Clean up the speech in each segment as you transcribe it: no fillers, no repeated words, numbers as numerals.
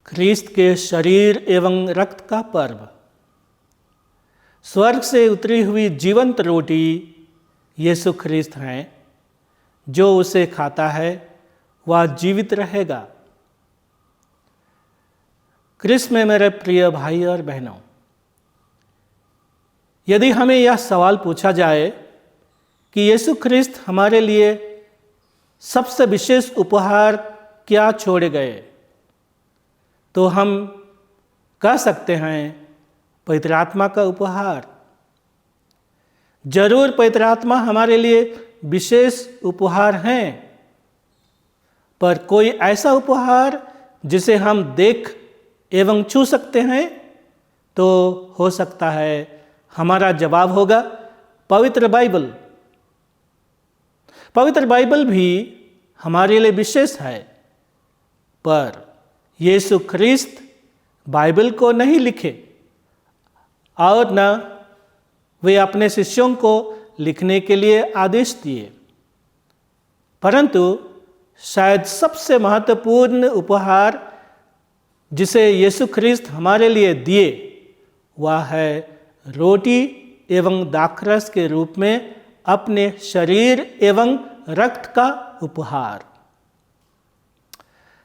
ख्रीस्त के शरीर एवं रक्त का पर्व। स्वर्ग से उतरी हुई जीवंत रोटी यीशु ख्रीस्त हैं। जो उसे खाता है वह जीवित रहेगा। ख्रीस्त में मेरे प्रिय भाई और बहनों, यदि हमें यह सवाल पूछा जाए कि यीशु ख्रीस्त हमारे लिए सबसे विशेष उपहार क्या छोड़ गए, तो हम कह सकते हैं पवित्र आत्मा का उपहार। जरूर पवित्र आत्मा हमारे लिए विशेष उपहार हैं, पर कोई ऐसा उपहार जिसे हम देख एवं छू सकते हैं, तो हो सकता है हमारा जवाब होगा पवित्र बाइबल। पवित्र बाइबल भी हमारे लिए विशेष है, पर यीशु ख्रीस्त बाइबल को नहीं लिखे और न वे अपने शिष्यों को लिखने के लिए आदेश दिए, परंतु शायद सबसे महत्वपूर्ण उपहार जिसे यीशु ख्रीस्त हमारे लिए दिए वह है रोटी एवं दाखरस के रूप में अपने शरीर एवं रक्त का उपहार।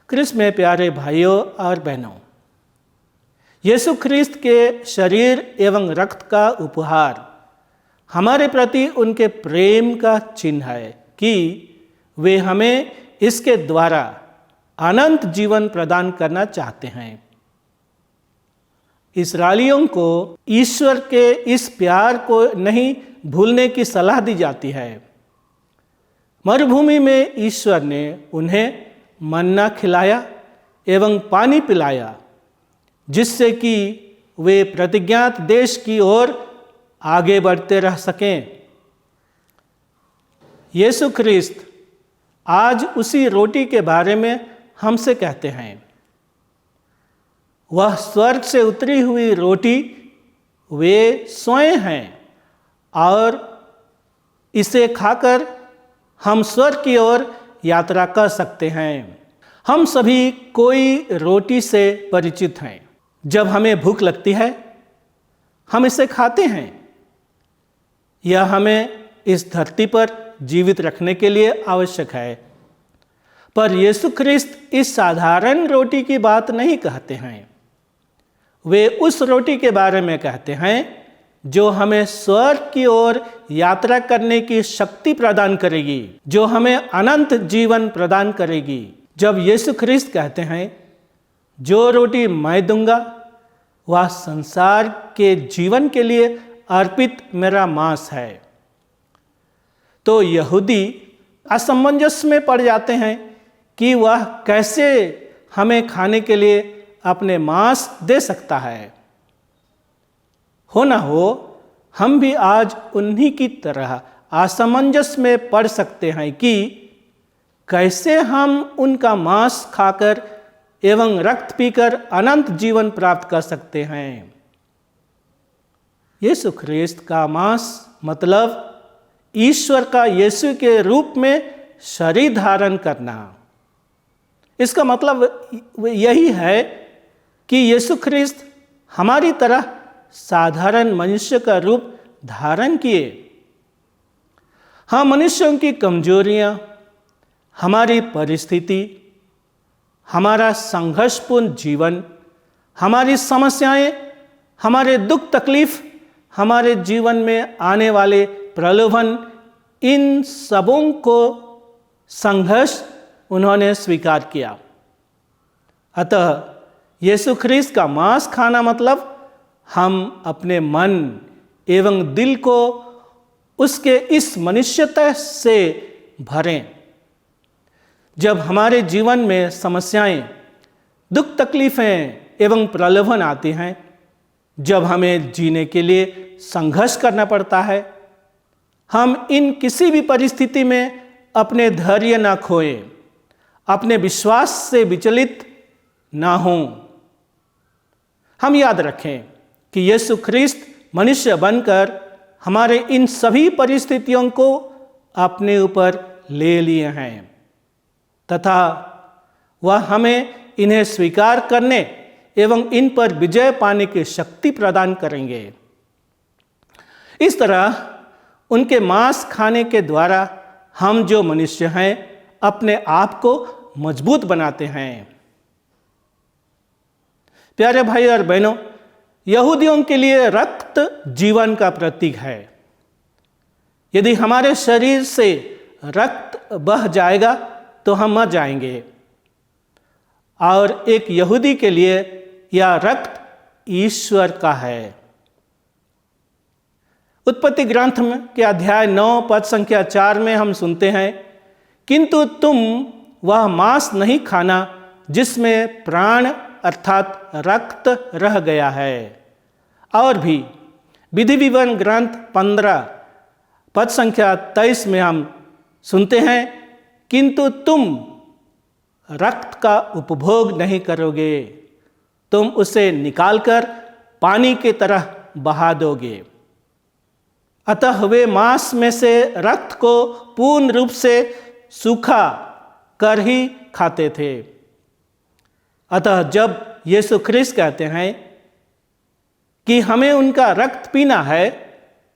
ख्रीस्त में प्यारे भाइयों और बहनों, यीशु ख्रीस्त के शरीर एवं रक्त का उपहार हमारे प्रति उनके प्रेम का चिन्ह है कि वे हमें इसके द्वारा अनंत जीवन प्रदान करना चाहते हैं। इस्राएलियों को ईश्वर के इस प्यार को नहीं भूलने की सलाह दी जाती है। मरुभूमि में ईश्वर ने उन्हें मन्ना खिलाया एवं पानी पिलाया, जिससे कि वे प्रतिज्ञात देश की ओर आगे बढ़ते रह सकें। यीशु ख्रीस्त आज उसी रोटी के बारे में हमसे कहते हैं। वह स्वर्ग से उतरी हुई रोटी वे स्वयं हैं और इसे खाकर हम स्वर्ग की ओर यात्रा कर सकते हैं। हम सभी कोई रोटी से परिचित हैं। जब हमें भूख लगती है हम इसे खाते हैं। यह हमें इस धरती पर जीवित रखने के लिए आवश्यक है, पर यीशु ख्रीस्त इस साधारण रोटी की बात नहीं कहते हैं। वे उस रोटी के बारे में कहते हैं जो हमें स्वर्ग की ओर यात्रा करने की शक्ति प्रदान करेगी, जो हमें अनंत जीवन प्रदान करेगी। जब यीशु ख्रीस्त कहते हैं जो रोटी मैं दूंगा वह संसार के जीवन के लिए अर्पित मेरा मांस है, तो यहूदी असमंजस में पड़ जाते हैं कि वह कैसे हमें खाने के लिए अपने मांस दे सकता है। हो न हो हम भी आज उन्हीं की तरह असमंजस में पड़ सकते हैं कि कैसे हम उनका मांस खाकर एवं रक्त पीकर अनंत जीवन प्राप्त कर सकते हैं। यीशु ख्रीस्त का मांस मतलब ईश्वर का यीशु के रूप में शरीर धारण करना। इसका मतलब यही है कि यीशु ख्रीस्त हमारी तरह साधारण मनुष्य का रूप धारण किए। हम मनुष्यों की कमजोरियां, हमारी परिस्थिति, हमारा संघर्षपूर्ण जीवन, हमारी समस्याएं, हमारे दुख तकलीफ, हमारे जीवन में आने वाले प्रलोभन, इन सबों को संघर्ष उन्होंने स्वीकार किया। अतः यीशु ख्रीस्त का मांस खाना मतलब हम अपने मन एवं दिल को उसके इस मनुष्यता से भरें। जब हमारे जीवन में समस्याएं, दुख तकलीफें एवं प्रलोभन आती हैं, जब हमें जीने के लिए संघर्ष करना पड़ता है, हम इन किसी भी परिस्थिति में अपने धैर्य ना खोएं, अपने विश्वास से विचलित ना हों। हम याद रखें कि यीशु ख्रीस्त मनुष्य बनकर हमारे इन सभी परिस्थितियों को अपने ऊपर ले लिए हैं तथा वह हमें इन्हें स्वीकार करने एवं इन पर विजय पाने की शक्ति प्रदान करेंगे। इस तरह उनके मांस खाने के द्वारा हम जो मनुष्य हैं अपने आप को मजबूत बनाते हैं। प्यारे भाई और बहनों, यहूदियों के लिए रक्त जीवन का प्रतीक है। यदि हमारे शरीर से रक्त बह जाएगा तो हम मर जाएंगे। और एक यहूदी के लिए यह रक्त ईश्वर का है। उत्पत्ति ग्रंथ में के अध्याय 9 पद संख्या 4 में हम सुनते हैं, किंतु तुम वह मांस नहीं खाना जिसमें प्राण अर्थात रक्त रह गया है। और भी विधि विवरण ग्रंथ 15 पद संख्या 23 में हम सुनते हैं, किंतु तुम रक्त का उपभोग नहीं करोगे, तुम उसे निकालकर पानी की तरह बहा दोगे। अतः वे मांस में से रक्त को पूर्ण रूप से सूखा कर ही खाते थे। अतः जब यीशु ख्रीस्त कहते हैं कि हमें उनका रक्त पीना है,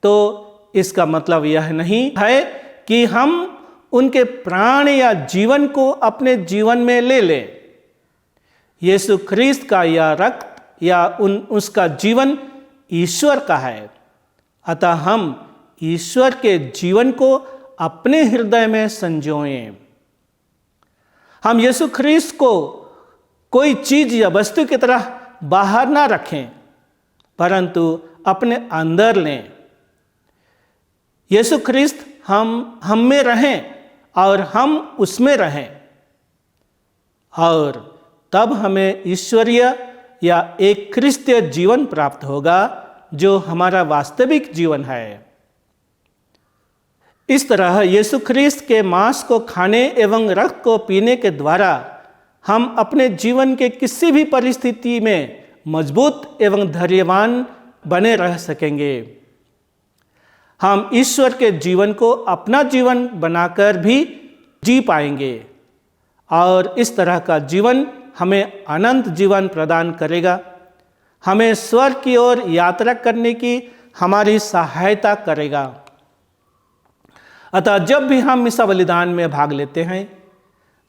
तो इसका मतलब यह नहीं है कि हम उनके प्राण या जीवन को अपने जीवन में ले लें। यीशु ख्रीस्त का यह रक्त या उसका जीवन ईश्वर का है। अतः हम ईश्वर के जीवन को अपने हृदय में संजोएं। हम यीशु ख्रीस्त को कोई चीज या वस्तु की तरह बाहर ना रखें, परंतु अपने अंदर लें। यीशु ख्रीस्त हम में रहें और हम उसमें रहें, और तब हमें ईश्वरीय या एक ख्रिस्तीय जीवन प्राप्त होगा जो हमारा वास्तविक जीवन है। इस तरह यीशु ख्रीस्त के मांस को खाने एवं रक्त को पीने के द्वारा हम अपने जीवन के किसी भी परिस्थिति में मजबूत एवं धैर्यवान बने रह सकेंगे। हम ईश्वर के जीवन को अपना जीवन बनाकर भी जी पाएंगे, और इस तरह का जीवन हमें अनंत जीवन प्रदान करेगा, हमें स्वर्ग की ओर यात्रा करने की हमारी सहायता करेगा। अतः जब भी हम मिसा बलिदान में भाग लेते हैं,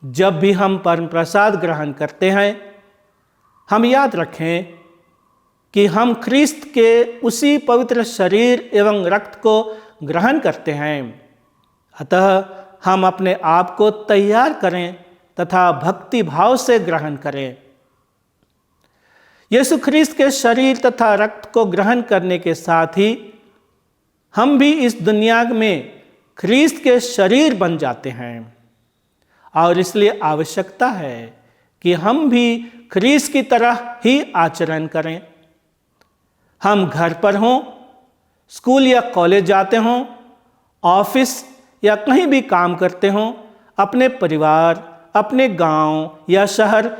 जब भी हम परम प्रसाद ग्रहण करते हैं, हम याद रखें कि हम ख्रीस्त के उसी पवित्र शरीर एवं रक्त को ग्रहण करते हैं। अतः हम अपने आप को तैयार करें तथा भक्ति भाव से ग्रहण करें। यीशु ख्रीस्त के शरीर तथा रक्त को ग्रहण करने के साथ ही हम भी इस दुनिया में ख्रीस्त के शरीर बन जाते हैं, और इसलिए आवश्यकता है कि हम भी ख्रीस्त की तरह ही आचरण करें। हम घर पर हों, स्कूल या कॉलेज जाते हों, ऑफिस या कहीं भी काम करते हों, अपने परिवार, अपने गांव या शहर,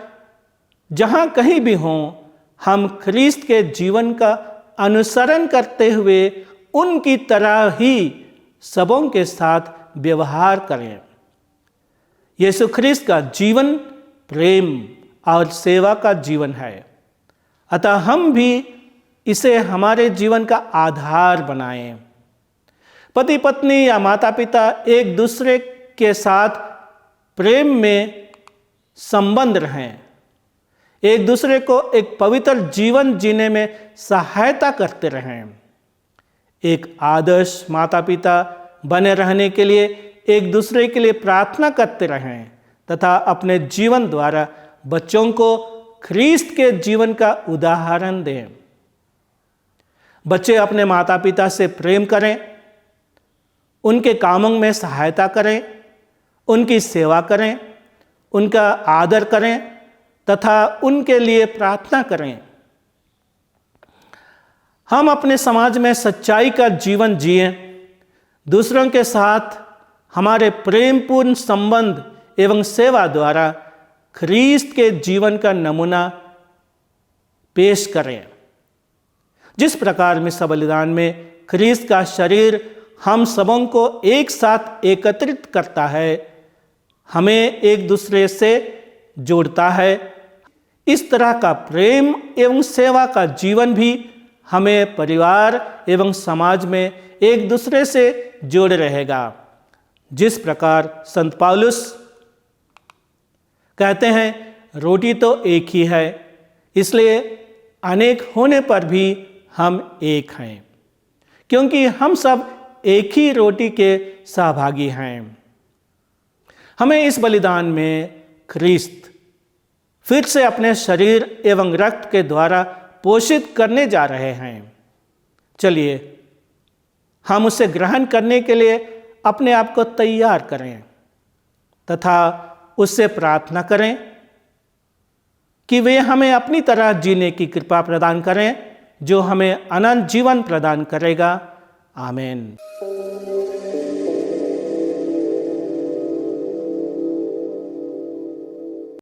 जहां कहीं भी हों, हम ख्रीस्त के जीवन का अनुसरण करते हुए उनकी तरह ही सबों के साथ व्यवहार करें। यीशु ख्रीस्त का जीवन प्रेम और सेवा का जीवन है। अतः हम भी इसे हमारे जीवन का आधार बनाएं। पति पत्नी या माता पिता एक दूसरे के साथ प्रेम में संबंध रहें, एक दूसरे को एक पवित्र जीवन जीने में सहायता करते रहें। एक आदर्श माता पिता बने रहने के लिए एक दूसरे के लिए प्रार्थना करते रहें तथा अपने जीवन द्वारा बच्चों को ख्रीस्त के जीवन का उदाहरण दें। बच्चे अपने माता पिता से प्रेम करें, उनके कामों में सहायता करें, उनकी सेवा करें, उनका आदर करें तथा उनके लिए प्रार्थना करें। हम अपने समाज में सच्चाई का जीवन जिएं, दूसरों के साथ हमारे प्रेमपूर्ण संबंध एवं सेवा द्वारा ख्रीस्त के जीवन का नमूना पेश करें। जिस प्रकार मिसा बलिदान में ख्रीस्त का शरीर हम सबों को एक साथ एकत्रित करता है, हमें एक दूसरे से जोड़ता है। इस तरह का प्रेम एवं सेवा का जीवन भी हमें परिवार एवं समाज में एक दूसरे से जोड़े रहेगा। जिस प्रकार संत पौलुस कहते हैं, रोटी तो एक ही है, इसलिए अनेक होने पर भी हम एक हैं, क्योंकि हम सब एक ही रोटी के सहभागी हैं। हमें इस बलिदान में ख्रिस्त फिर से अपने शरीर एवं रक्त के द्वारा पोषित करने जा रहे हैं। चलिए हम उसे ग्रहण करने के लिए अपने आप को तैयार करें तथा उससे प्रार्थना करें कि वे हमें अपनी तरह जीने की कृपा प्रदान करें, जो हमें अनंत जीवन प्रदान करेगा। आमीन।